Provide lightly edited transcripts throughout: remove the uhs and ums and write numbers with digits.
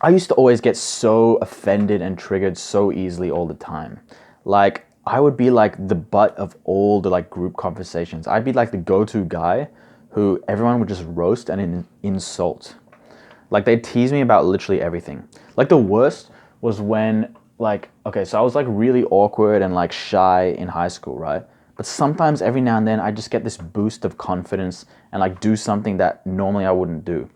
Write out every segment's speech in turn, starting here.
I used to always get so offended and triggered so easily all the time. Like I would be like the butt of all the like group conversations. I'd be like the go-to guy who everyone would just roast and insult. Like they'd tease me about literally everything. Like the worst was when like okay, so I was like really awkward and like shy in high school, right? But sometimes every now and then I just get this boost of confidence and like do something that normally I wouldn't do.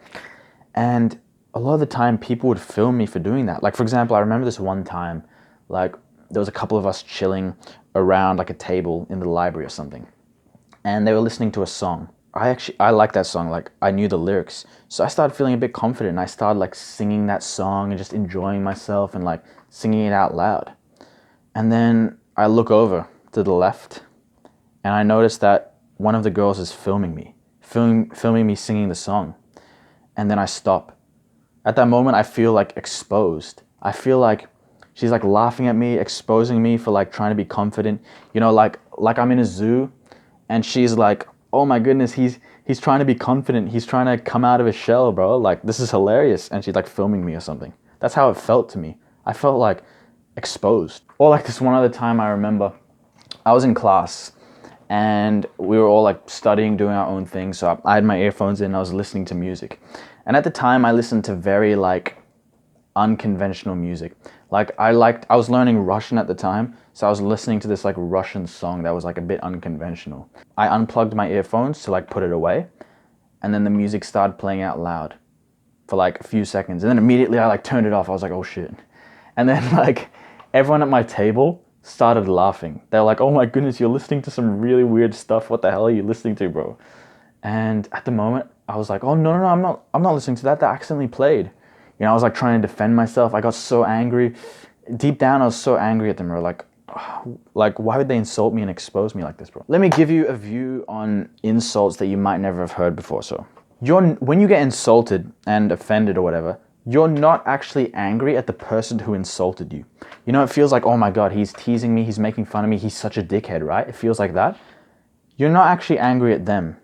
And a lot of the time, people would film me for doing that. Like, for example, I remember this one time, like, there was a couple of us chilling around like a table in the library or something, and they were listening to a song. I like that song. Like, I knew the lyrics, so I started feeling a bit confident. And I started like singing that song and just enjoying myself and like singing it out loud. And then I look over to the left, and I notice that one of the girls is filming me, filming me singing the song. And then I stop. At that moment, I feel like exposed. I feel like she's like laughing at me, exposing me for like trying to be confident. You know, like I'm in a zoo, and she's like, "Oh my goodness, he's trying to be confident. He's trying to come out of his shell, bro. Like this is hilarious." And she's like filming me or something. That's how it felt to me. I felt like exposed. Or like this one other time I remember, I was in class and we were all like studying, doing our own thing. So I had my earphones in, I was listening to music. And at the time I listened to very like unconventional music. I was learning Russian at the time, so I was listening to this like Russian song that was like a bit unconventional. I unplugged my earphones to like put it away, and then the music started playing out loud for like a few seconds. And then immediately I like turned it off. I was like, oh shit. And then like everyone at my table started laughing. They're like, oh my goodness, you're listening to some really weird stuff. What the hell are you listening to, bro? And at the moment, I was like, oh no, I'm not listening to that. That accidentally played. You know, I was like trying to defend myself. I got so angry. Deep down, I was so angry at them. Bro. Like, why would they insult me and expose me like this, bro? Let me give you a view on insults that you might never have heard before. So, when you get insulted and offended or whatever, you're not actually angry at the person who insulted you. You know, it feels like, oh my God, he's teasing me, he's making fun of me, he's such a dickhead, right? It feels like that. You're not actually angry at them.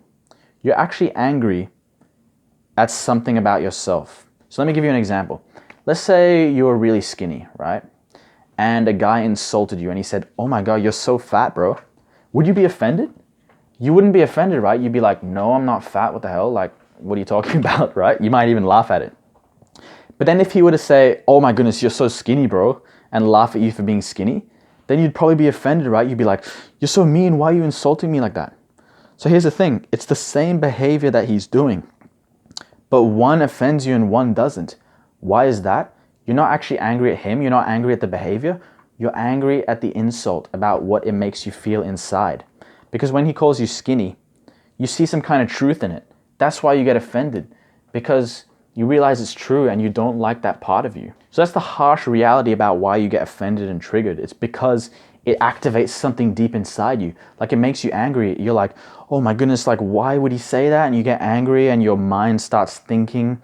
You're actually angry at something about yourself. So let me give you an example. Let's say you were really skinny, right? And a guy insulted you and he said, oh my God, you're so fat, bro. Would you be offended? You wouldn't be offended, right? You'd be like, no, I'm not fat. What the hell? Like, what are you talking about, right? You might even laugh at it. But then if he were to say, oh my goodness, you're so skinny, bro, and laugh at you for being skinny, then you'd probably be offended, right? You'd be like, you're so mean. Why are you insulting me like that? So here's the thing. It's the same behavior that he's doing, but one offends you and one doesn't. Why is that? You're not actually angry at him. You're not angry at the behavior. You're angry at the insult about what it makes you feel inside. Because when he calls you skinny, you see some kind of truth in it. That's why you get offended, because you realize it's true and you don't like that part of you. So that's the harsh reality about why you get offended and triggered. It's because it activates something deep inside you. Like it makes you angry. You're like, oh my goodness, like why would he say that? And you get angry and your mind starts thinking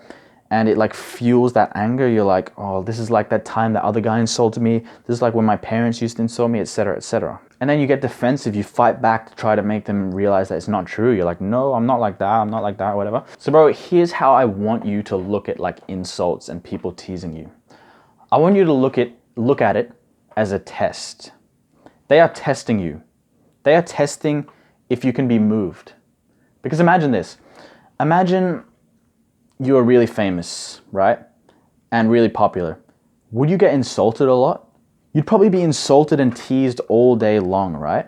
and it like fuels that anger. You're like, oh, this is like that time that other guy insulted me. This is like when my parents used to insult me, etc., etc. And then you get defensive. You fight back to try to make them realize that it's not true. You're like, no, I'm not like that. I'm not like that, whatever. So bro, here's how I want you to look at like insults and people teasing you. I want you to look at it as a test. They are testing you. They are testing if you can be moved. Because imagine this. Imagine you are really famous, right? And really popular. Would you get insulted a lot? You'd probably be insulted and teased all day long, right?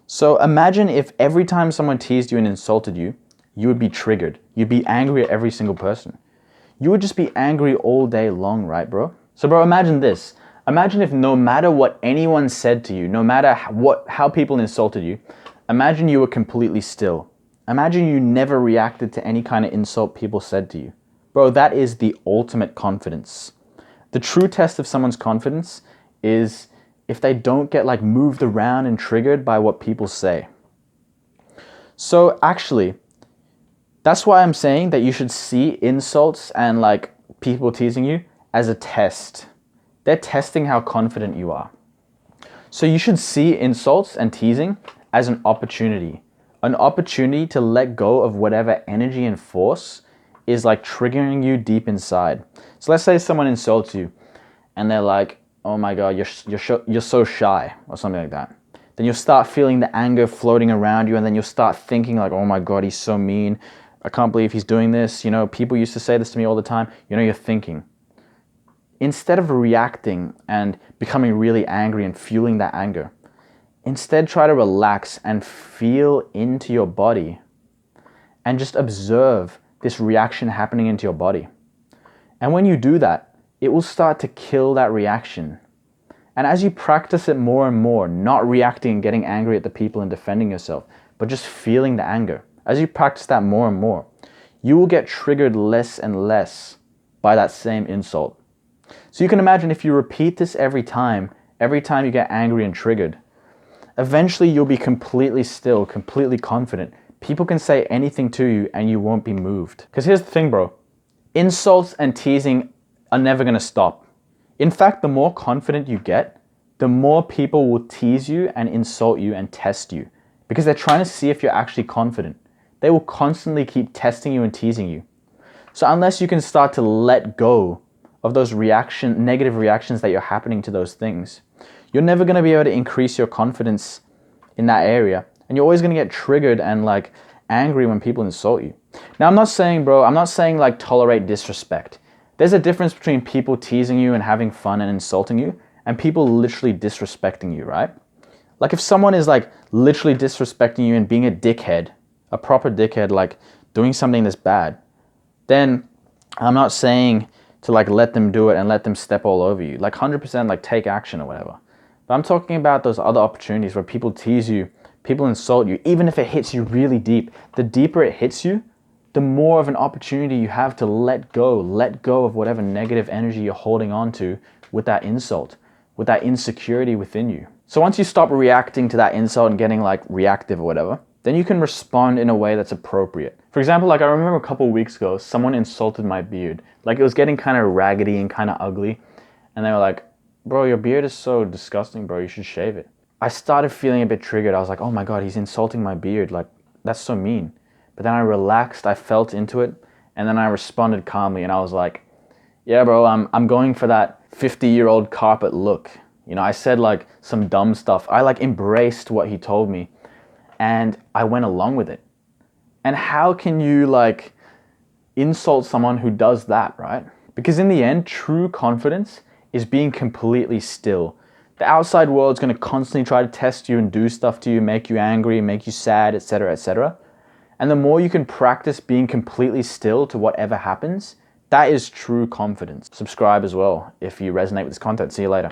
So imagine if every time someone teased you and insulted you, you would be triggered. You'd be angry at every single person. You would just be angry all day long, right, bro? So bro, imagine this. Imagine if no matter what anyone said to you, no matter how people insulted you, imagine you were completely still. Imagine you never reacted to any kind of insult people said to you. Bro, that is the ultimate confidence. The true test of someone's confidence is if they don't get like moved around and triggered by what people say. So actually, that's why I'm saying that you should see insults and like people teasing you as a test. They're testing how confident you are. So you should see insults and teasing as an opportunity to let go of whatever energy and force is like triggering you deep inside. So let's say someone insults you and they're like, oh my God, you're so shy or something like that. Then you'll start feeling the anger floating around you, and then you'll start thinking like, oh my God, he's so mean. I can't believe he's doing this. You know, people used to say this to me all the time. You know, you're thinking. Instead of reacting and becoming really angry and fueling that anger, instead try to relax and feel into your body and just observe this reaction happening into your body. And when you do that, it will start to kill that reaction. And as you practice it more and more, not reacting and getting angry at the people and defending yourself, but just feeling the anger, as you practice that more and more, you will get triggered less and less by that same insult. So you can imagine if you repeat this every time you get angry and triggered, eventually you'll be completely still, completely confident. People can say anything to you and you won't be moved. Because here's the thing, bro. Insults and teasing are never going to stop. In fact, the more confident you get, the more people will tease you and insult you and test you. Because they're trying to see if you're actually confident. They will constantly keep testing you and teasing you. So unless you can start to let go of those negative reactions that you're happening to those things, you're never going to be able to increase your confidence in that area. And you're always going to get triggered and like angry when people insult you. Now, I'm not saying like tolerate disrespect. There's a difference between people teasing you and having fun and insulting you and people literally disrespecting you, right? Like if someone is like literally disrespecting you and being a dickhead, a proper dickhead, like doing something that's bad, then I'm not saying to like let them do it and let them step all over you. Like 100% like take action or whatever. But I'm talking about those other opportunities where people tease you, people insult you, even if it hits you really deep. The deeper it hits you, the more of an opportunity you have to let go of whatever negative energy you're holding on to with that insult, with that insecurity within you. So once you stop reacting to that insult and getting like reactive or whatever, then you can respond in a way that's appropriate. For example, like I remember a couple of weeks ago, someone insulted my beard. Like it was getting kind of raggedy and kind of ugly. And they were like, bro, your beard is so disgusting, bro, you should shave it. I started feeling a bit triggered. I was like, oh my God, he's insulting my beard. Like, that's so mean. But then I relaxed, I felt into it, and then I responded calmly and I was like, yeah, bro, I'm going for that 50-year-old carpet look. You know, I said like some dumb stuff. I like embraced what he told me and I went along with it. And how can you like insult someone who does that, right? Because in the end, true confidence is being completely still. The outside world's going to constantly try to test you and do stuff to you, make you angry, make you sad, etc., etc. And the more you can practice being completely still to whatever happens, that is true confidence. Subscribe as well if you resonate with this content. See you later.